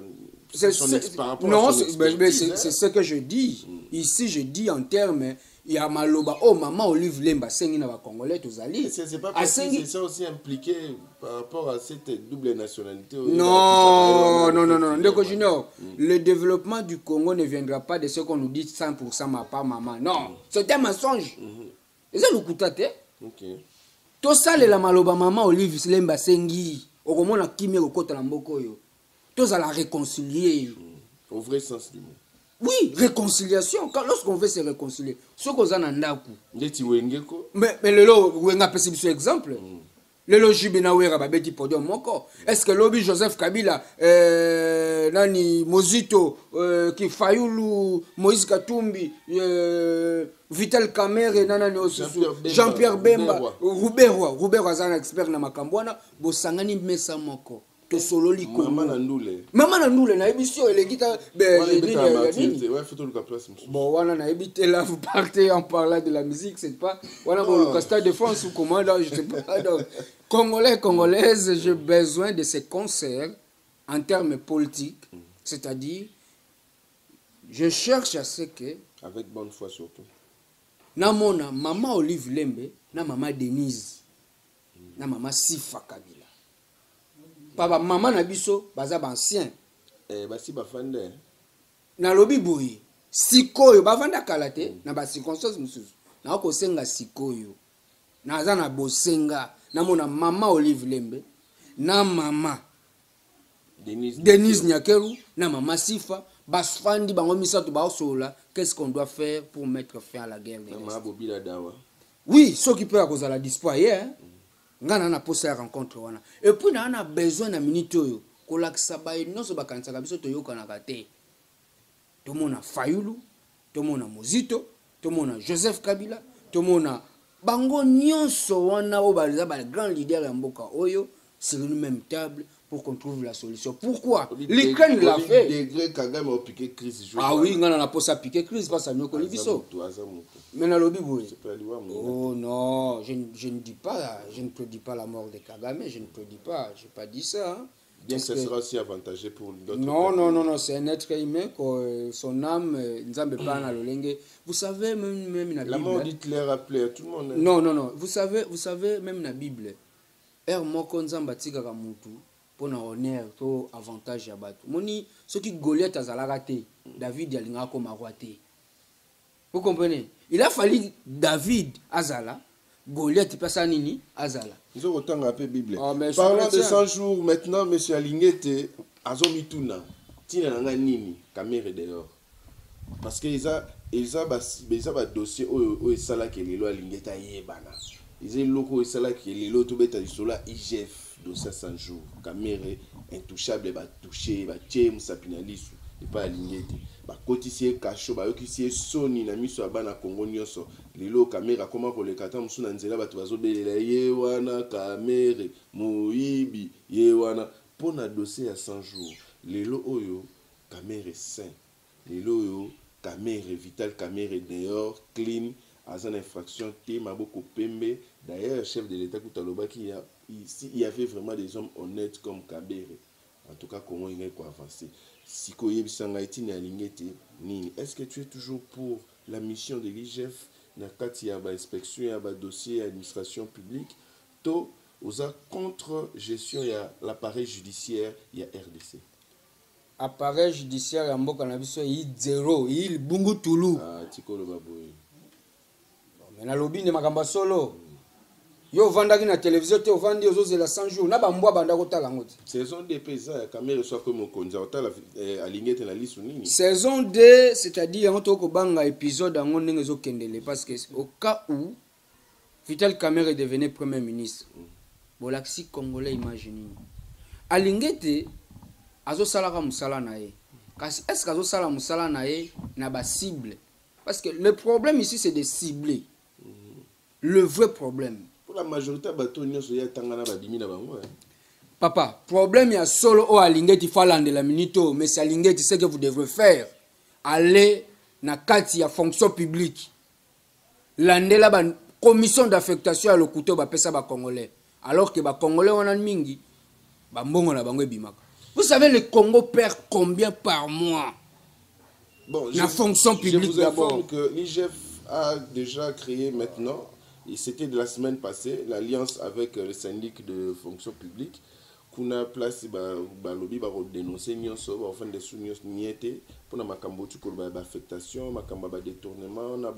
c'est ce que je dis ici je dis en termes il y a maloba oh maman Olive Lemba sengi na ba congolais tozali
c'est pas parce que c'est ça aussi impliqué par rapport à cette double nationalité
non Ndeko Junior le développement du Congo ne viendra pas de ce qu'on nous dit 100% ma part maman non c'est un mensonge c'est le kutate
OK
to sale la maloba maman Olive Lemba sengi okomona kimia kokota na mboko yo to za la réconcilier
au vrai sens du mot
oui réconciliation quand lorsqu'on veut se réconcilier ce qu'on a ndaku
ndeti wengeko
mais lelo wenga pesi biso exemple lelo jibina wera babeti podium moko est-ce que lobi Joseph Kabila nani Mozito ki Fayulu Moïse Katumbi Vital Kamerhe nanani Jean-Pierre Bemba Roubert azana expert na makambwana bosangani mesa moko to sololi ko
mama na ndule
na ebisio elegita bon wana na ebité là vous partez en parlant de la musique c'est pas wana le Stade de France ou comment là je sais pas donc congolaises j'ai besoin de ces concerts en termes politiques c'est-à-dire je cherche à ce que
avec bonne foi surtout
na mona maman Olive Lembe na maman Denise na maman Sifa Kabila papa maman na biso baza ancien
basi bafande
na lobi boyi sikoyo bavanda kalate na ba circonstances mususu na ko senga sikoyo na za na bosenga na mona maman Olive Lembe na maman Denise Nyakeru na maman Sifa basfandi bango misato ba osola qu'est-ce qu'on doit faire pour mettre fin à la guerre oui ce qui peut cause la dispo hier ngana na posa ya rencontre wana et puis na a besoin na minute oyo kolakisa baye nyonso bakanisaka biso toyokanaka te tomona Fayulu tomona Mozito tomona Joseph Kabila tomona bango nyonso wana o baza ba grand leader ya mboka oyo sur une même table pour qu'on trouve la solution. Pourquoi l'Ukraine l'a fait.
Degré Kagame a piqué crise.
Ah oui, on a pas ça piqué crise parce que nous connaissons. Mais dans le Bible. Oh non, je ne dis pas, je ne prédis pas la mort de Kagame, je ne prédis pas, je n'ai pas dit ça. Hein.
Bien que ce sera aussi avantageux pour d'autres.
Non, c'est un être humain, son âme, vous savez, même la Bible.
La mort d'Hitler a appelé à tout le monde.
Non, vous savez, même la Bible. Moko nzamba tika ka mutu pona honneur to avantage ya bato. Moni soki Goliath azalaka te, David yalinga ko marwa te. Vous comprenez? Il a fallu David azala, Goliath pesa nini azala.
Ils ont autant rappelé Bible. Parlant de 100 jours maintenant, monsieur Alingete azomituna. Tina nanga nini caméra dehors. Parce que ils a dossier au sala ke lelo Alingete ayebana. Ils ont loko sala ke lelo to beta isola IGF dossier 100 jours. Caméra intouchable ba toucher ba tiem sapinalisu et pas Alingete. Ba kotisie kacho ba yokisie soni na miso abana Congo nyonso. Lelo caméra comment pour le kata musuna nzela bato bazobelela ye wana caméra moibi ye wana pona dossier à 100 jours. Lelo oyo caméra sain. Lelo oyo caméra vital caméra dehors clean azan infraction te maboko pembe. D'ailleurs chef de l'état Koutaloba qui il y avait vraiment des hommes honnêtes comme Kabere. En tout cas comment il est quoi avancer. Siko yebisanga itini alingete nini. Est-ce que tu es toujours pour la mission de l'IGF na kati ya ba inspection ya ba dossier administration publique to oza contre gestion ya l'appareil judiciaire ya RDC.
Appareil judiciaire ya mboka na biso yi zéro yi bungu tulu.
Ah tikolo baboye.
Mais na lobby ne makamba solo. Yo vandaki na télévision te ovandi ozozela 100 jours na ba mbwa banda kotala ngoti.
Saison de pesa ya caméra soit comme konza otala alingete na lisu nini.
Saison 2 c'est-à-dire on to ko banga épisode ngo ndenge zo kendele parce que au cas où Vital Kamerhe devenait premier ministre. Bolaxi congolais imagine. Alingete azo salaka musala na ye. Kasi est-ce que azo sala musala na ye na ba cible? Parce que le problème ici c'est de cibler. Le vrai problème.
Pour la majorité bato nyonso ya tangana ba bimi na bango.
Papa, problème ya solo o Alingeti falande la minito, mais c'est Alingeti ce que vous devrez faire. Aller na kati ya fonction publique. Landela ba commission d'affectation à le couteau ba pesa ba congolais. Alors que ba congolais wana mingi ba mbongo na bango ebimaka. Vous savez le Congo perd combien par mois?
Bon,
la fonction publique.
Je vous informe que l'IGF a déjà créé maintenant, et c'était de la semaine passée, l'alliance avec le syndic de fonction publique. Kuna place ba lobby ba dénoncer nyonso ba ofan de sounyos niete pona makambo tu ko ba affectation makamba ba détournement na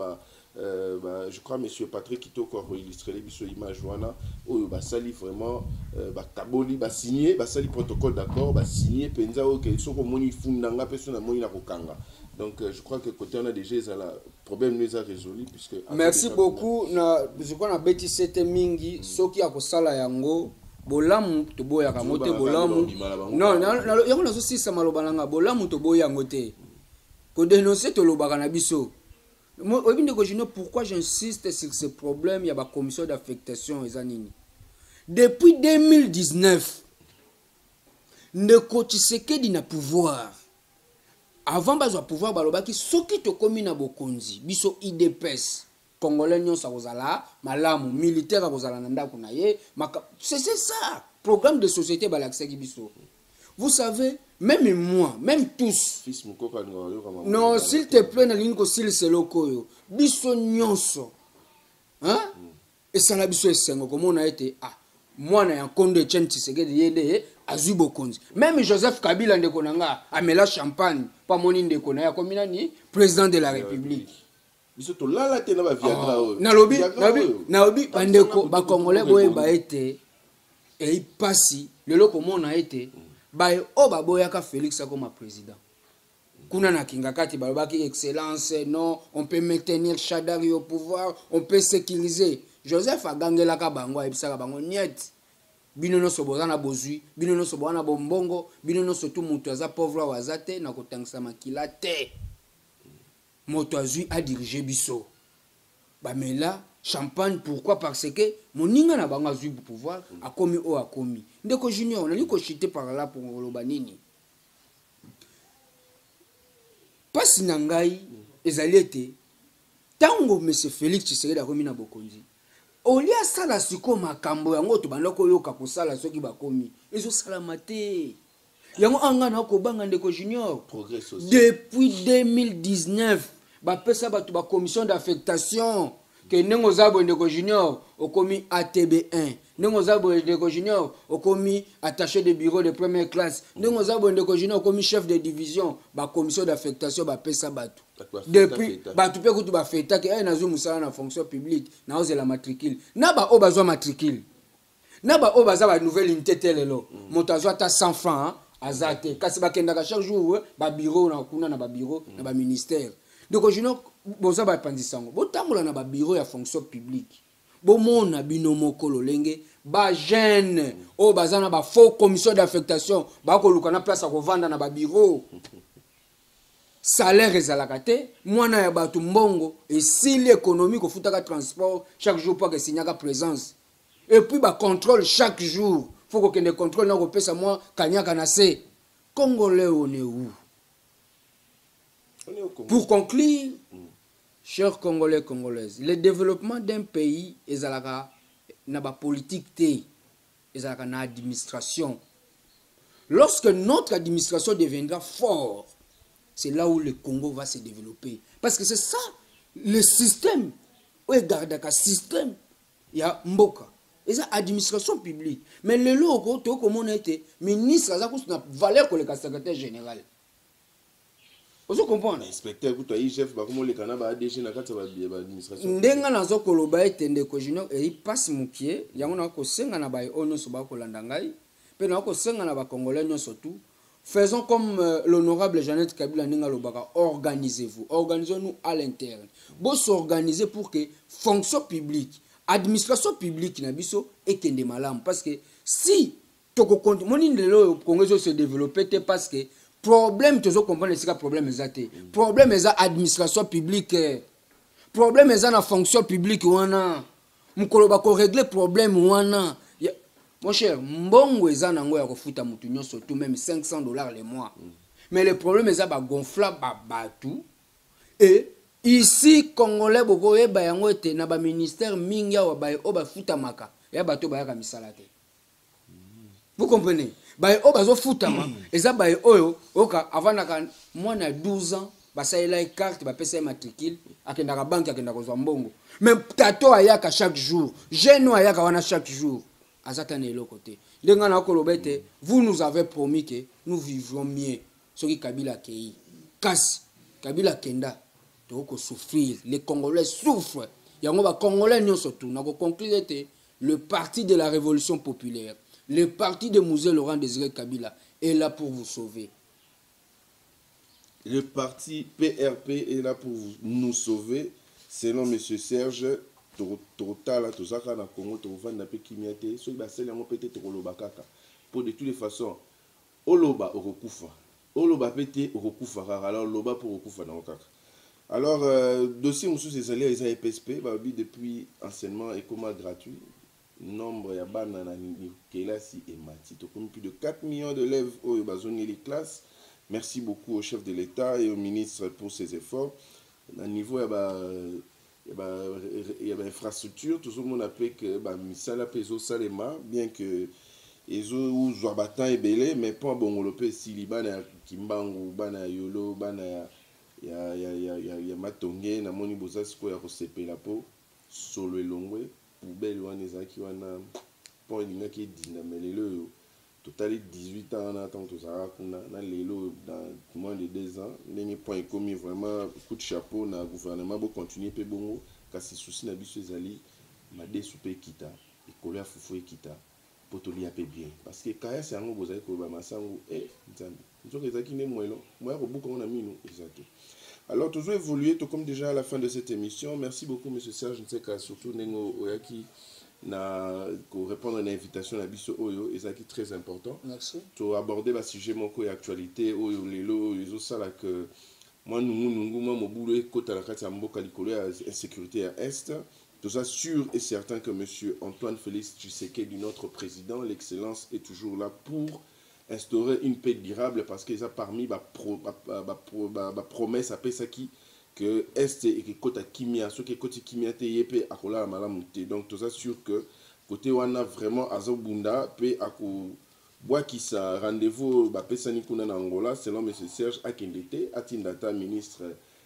je crois monsieur Patrick Kitoko a illustré les biso image wana oyo ba sali vraiment ba kaboli ba signer ba sali protocole d'accord ba signer penza o ke soko moni fundanga peso na moni na kokanga. Donc je crois que côté on a déjà le problème nous a résolu puisque
merci beaucoup na je crois na beti c'était mingi soki akosala yango bolamu to boya ka mote bolamu non yango nazo sisa maloba nanga bolamu to boya ngote ko dénoncer to lobaka na biso moi obinde ko je ne pourquoi j'insiste sur ce problème il y a ba commission d'affectation ezanini depuis 2019 Ndeko Tshisekedi na pouvoir avant bazo pouvoir balobaki soki to komi na bokonzi biso IDPS Congolais nyonso kozala malamu militaire kozala na ndako na ye c'est ça programme de société balaxaki biso. Vous savez même moi même tous
fils mukoka
non s'il te plaît na linko s'il se lokoyo biso nyonso hein et ça la biso esengo comme on a été moi na Nkondo Etienne Tshisekedi yede azui bokonzi même Joseph Kabila ndeko nanga amela champagne pa moni ndeko na ya komina ni président de la République.
Bisoto lala te na ba viagra o
na lobi bandeko ba congolais boye ba été et pasi lelo comment on a été ba o ba boya ka Félix comme président kuna na kingakati ba baki excellence non on peut maintenir Chadari au pouvoir on peut sécuriser Joseph agangela ka bango ebisaka bango niet bino no soboza na bozui bino no soboza na bombongo bino no surtout mutu aza pauvre wazate na kotangisa makila te moto azui a dirigé biso bamela champagne pourquoi parce que moninga na bango azui pouvoir akomi o akomi ndeko junior nali ko chiter par là pour ngoloba nini pasi na ngai ezali ete tango monsieur Félix Tshisekedi akomi na bokonzi olia sala siko makambo yango to banda koyoka kosala soki bakomi ezosalama te yango anga na kobanga ndeko junior depuis 2019 bapesa bato ba commission d'affectation que nengo zabo ndeko junior okomi ATB1 nengo zabo ndeko junior okomi attaché de bureau de première classe nengo zabo ndeko junior okomi chef de division ba commission d'affectation bapesa bato depuis bato pe kutu ba feta ke ay nazo musala na fonction publique na oze la matricule na ba o bazwa matricule na ba o bazwa ba nouvelle unité telelo moto azwa ta 100 francs azate kasi bakendaka chaque jour ba bureau na kuna na ba bureau na ba ministère donc junior boza ba pandisango botambola na ba bureau ya fonction publique bomona bino mokolo lenge ba jeune o bazana ba faux commission d'affectation ba ko luka na place ko vanda na ba bureau salaire ezalaka te mwana ya bato mbongo esili économique ko futaka transport chaque jour pour que signaka présence et puis ba contrôle chaque jour faut que kende contrôle na ko pesa moi kanyaka na se congolais on est où? Pour conclure, chers Congolais, Congolaises, le développement d'un pays est na ba politique té, est na administration. Lorsque notre administration deviendra fort, c'est là où le Congo va se développer. Parce que c'est ça, le système. Regarde un système, il y a Mboka. Et ça, administration publique. Mais le logo, tout comme on était ministre, ça a valeur que le secrétaire général. Vous comprenez?
Inspecteur kuto IGF ba komo le kana ba ADG na kata ba administration.
Ndenga nazo koloba etende ko junior e passe mukie yango na ko senga na ba ono so ba ko landa ngai pe na ko senga na ba congolais nyonso tout. Faisons comme l'honorable Jeannette Kabila Ninga Lobaka, organisez-vous, organisons-nous à l'interne. Bon s'organiser pour que fonction publique, administration publique na biso ekende malamu parce que si toko compte moni ndelo Congo se développer parce que problème toujours comprendre c'est problème exacté problème est administration publique problème est na fonction publique wana mukolo ba ko régler problème wana mon cher mbongo eza nango ya kofuta mutu nyonso tout même $500 le mois mais le problème est ba gonfla ba batu et ici congolais boko yeba yango ete na ba ministère mingi wa ba o ba futa maka ya bato ba ya misala te vous comprenez? Baye o bazo futama eza baye oyo oka avanaka mwana 12 ans basalela carte ba pesa matricule akenda ka banque akenda kozwa mbongo mais tato ayaka chaque jour jeune ayaka wana chaque jour azata na eloko te ndenga na kolobete vous nous avez promis que nous vivrons mieux soki Kabila kei kasi Kabila kenda to ko souffrir les Congolais souffrent yango ba Congolais nyonso tout na ko conclure te le parti de la révolution populaire. Le parti de Mouzé Laurent Désiré Kabila est là pour vous sauver.
Le parti PRP est là pour nous sauver. Selon M. Serge, Torotala, Tozaka, na Congo, Torovan, na Pekimiate, ceux qui basent les mots peut-être Oloba Kaka. Pour de toutes les façons, Oloba Orokufa. Oloba pété Orokufa. Alors, Oloba pour Orokufa na Okaka. Alors, dossier Moussou, c'est allé à EPSP, depuis enseignement et coma gratuit. Nombre ya bana na kelasi et mati to comme plus de 4 millions d'élèves au bazoni les classes. Merci beaucoup au chef de l'État et au ministre pour ses efforts. À niveau ya infrastructure tout le monde appelle que ba misala peso salema bien que ezo ou zwabatan ebele mais pas bon lopé si bana kimbangu bana yolo bana ya matonge na moni bozasi ko ya ko sepela po solo elongwe poubelle wana ezaki wana pont elingaki edinda mais lelo totali 18 ans na ntango tozalaka kuna na lelo dans moins de 2 ans ndenge point ekomi vraiment coup de chapeau na gouvernement bocontinue mpe bongo kasi souci na biso ezali madesu mpe ekita ekolo ya fufu ekita mpo tolia mpe bien parce que kayasi yango bozali koloba masango nzambe nzoka ezalaki nde mwelo moya kobuka ngo na mino eza te. Alors, toujours évolué, tout comme déjà à la fin de cette émission. Merci beaucoup, M. Serge. Je ne sais qu'à surtout Nengo Oyaki pour répondre à l'invitation à Bisso Oyo, et ça qui est très important.
Merci.
Pour aborder le sujet mon actualité, Oyo Lelo, les autres ça là que moi nous moi mon boulot côté la carte à Mboka Likolo insécurité à est Tout ça sûr et certain que M. Antoine Félix Tshisekedi, notre président, l'excellence est toujours là pour instaurer une paix durable parce que ça parmi ma promesse à Pesaki que Est et que Kota Kimia, ceux qui Kota Kimia te yepe akola malamute. Donc tout ça sûr que côté wana vraiment azobunda pe ako bois qui sa rendez-vous ba pesani kuna na Angola selon M. Serge Akindete atindata ministre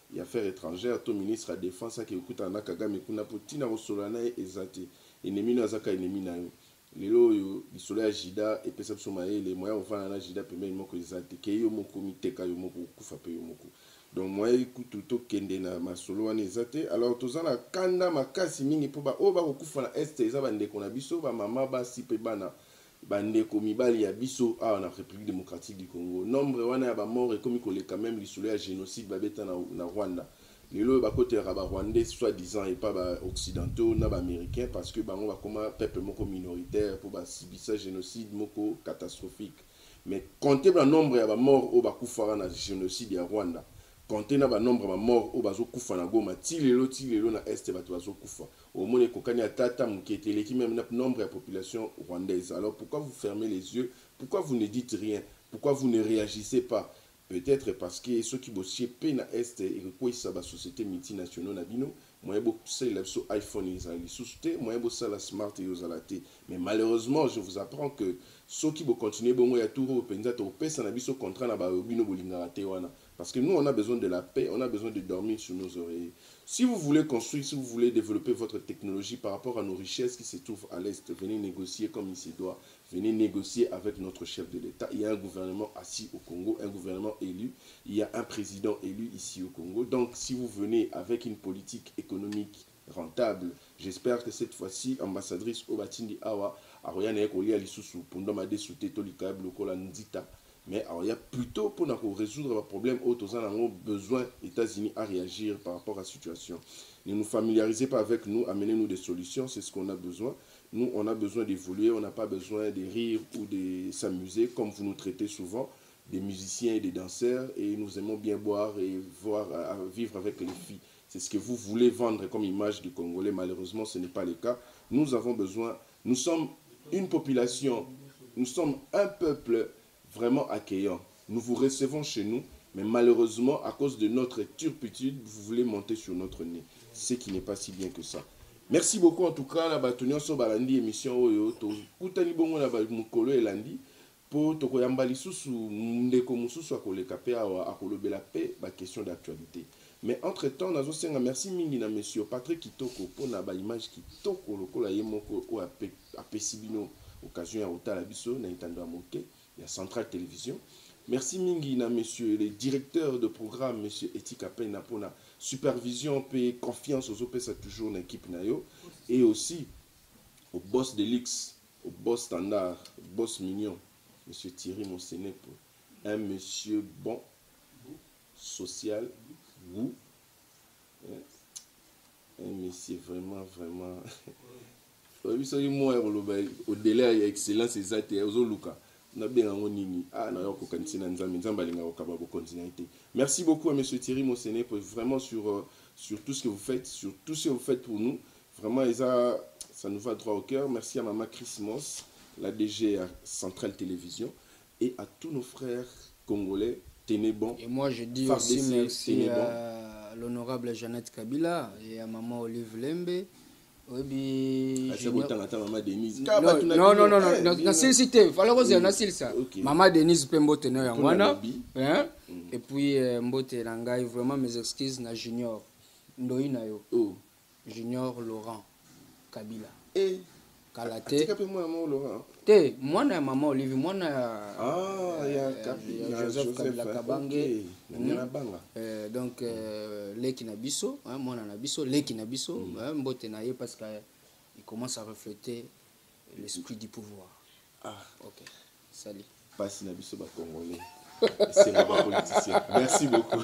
des Affaires étrangères, tout ministre de la Défense qui écoute en Kagame kuna potina rosolana ezate ennemi na zaka ennemi na yo. Lelo yo bisolo ya jida et pesa somaye les moyens ofana na jida pembe moko ezate ke yo moko miteka yo moko kufa pe yo moko. Donc moi écoute tout kende na masolo wana ezate. Alors tozana kanda makasi mingi po ba o ba kufa na est eza bande kona biso ba mama ba si pe bana bandeko mibali ya biso a na République démocratique du Congo. Nombre wana ya ba mort et comme il quand même lisolo ya génocide babeta na Rwanda. Lelo ba côté ba Rwandais soi-disant et pas ba occidentaux na ba américains parce que bango ba comme peuple moko minoritaire pour ba subissa génocide moko catastrophique. Mais compter le nombre ya ba mort au ba kufa na génocide ya Rwanda. Compter na ba nombre ba mort au bazo kufa na Goma ti lelo na est bato bazo kufa. Au moins kokani atata muketele qui même nombre de population rwandaise. Alors pourquoi vous fermez les yeux? Pourquoi vous ne dites rien? Pourquoi vous ne réagissez pas? Peut-être parce que ceux qui bossent na est et quoi ça ba société multinationale na bino, moi beaucoup c'est la so iPhone ils allaient sous-souter, moi beaucoup ça la smart et aux alaté. Mais malheureusement, je vous apprends que ceux qui vont continuer bon ya tour au penza to pesa na biso contrat na ba bino bolinga te wana. Parce que nous, on a besoin de la paix, on a besoin de dormir sur nos oreilles. Si vous voulez construire, si vous voulez développer votre technologie par rapport à nos richesses qui se trouvent à l'Est, venez négocier comme il se doit. Venez négocier avec notre chef de l'État. Il y a un gouvernement assis au Congo, un gouvernement élu. Il y a un président élu ici au Congo. Donc, si vous venez avec une politique économique rentable, j'espère que cette fois-ci, ambassadrice Obatindi Awa, Aroyane Ekolia Lisusu, Pondamade Souteto Likab, Lokola Ndita. Mais alors, il y a plutôt pour résoudre le problème, nous avons besoin des États-Unis à réagir par rapport à la situation. Ne nous familiarisez pas avec nous, amenez-nous des solutions, c'est ce qu'on a besoin. Nous, on a besoin d'évoluer, on n'a pas besoin de rire ou de s'amuser, comme vous nous traitez souvent, des musiciens et des danseurs, et nous aimons bien boire et vivre avec les filles. C'est ce que vous voulez vendre comme image du Congolais. Malheureusement, ce n'est pas le cas. Nous avons besoin, nous sommes une population, nous sommes un peuple vraiment accueillant. Nous vous recevons chez nous, mais malheureusement, à cause de notre turpitude, vous voulez monter sur notre nez. Ce qui n'est pas si bien que ça. Merci beaucoup en tout cas. La bâtonnière sur Balandi émission Oyo. Koutani bongo na mukolo elandi. Po toko yambali susu ndeko mususu akoleka pe akolobela pe ba question d'actualité. Mais entre-temps, nazo senga merci mingi na monsieur Patrick Kitoko pour na ba image kitoko lokola yemoko o apesibino occasion ya otala biso na itando amoke. Il y a Centrale Télévision. Merci mingi na monsieur le directeur de programme, monsieur Etika Pena pour la supervision, paix, confiance aux OPS toujours dans l'équipe nayo. Et aussi au boss de l'X, au boss standard, au boss mignon, monsieur Thierry Monsenepo. Un monsieur bon, social, vous. Un monsieur vraiment, vraiment. Au-delà, il y a excellence, c'est ça, c'est Luka. Merci beaucoup à M. Thierry Monsené pour vraiment sur tout ce que vous faites, sur tout ce que vous faites pour nous. Vraiment, ça nous va droit au cœur. Merci à Maman Chris Moss, la DG à Centrale Télévision, et à tous nos frères congolais. Tenez bon.
Et moi, je dis aussi merci à l'honorable Jeannette Kabila et à Maman Olive Lembe. Non, Maman Denise Pembo Tenor Yangwana. Et puis, Mbote Langai, vraiment mes excuses na Junior. Ndoina yo. Junior Laurent Kabila.
Et
Kalate.
Laurent.
Te, moi na Maman Olive, moi na
Joseph Kabila
Kabange. Donc, Leki Nabiso, moi na Nabiso, Leki Nabiso, Mbote Naye parce qu'il commence à refléter l'esprit du pouvoir.
Ah,
ok. Salut.
Pas si Nabiso va congolais. C'est ma politicien. Merci beaucoup.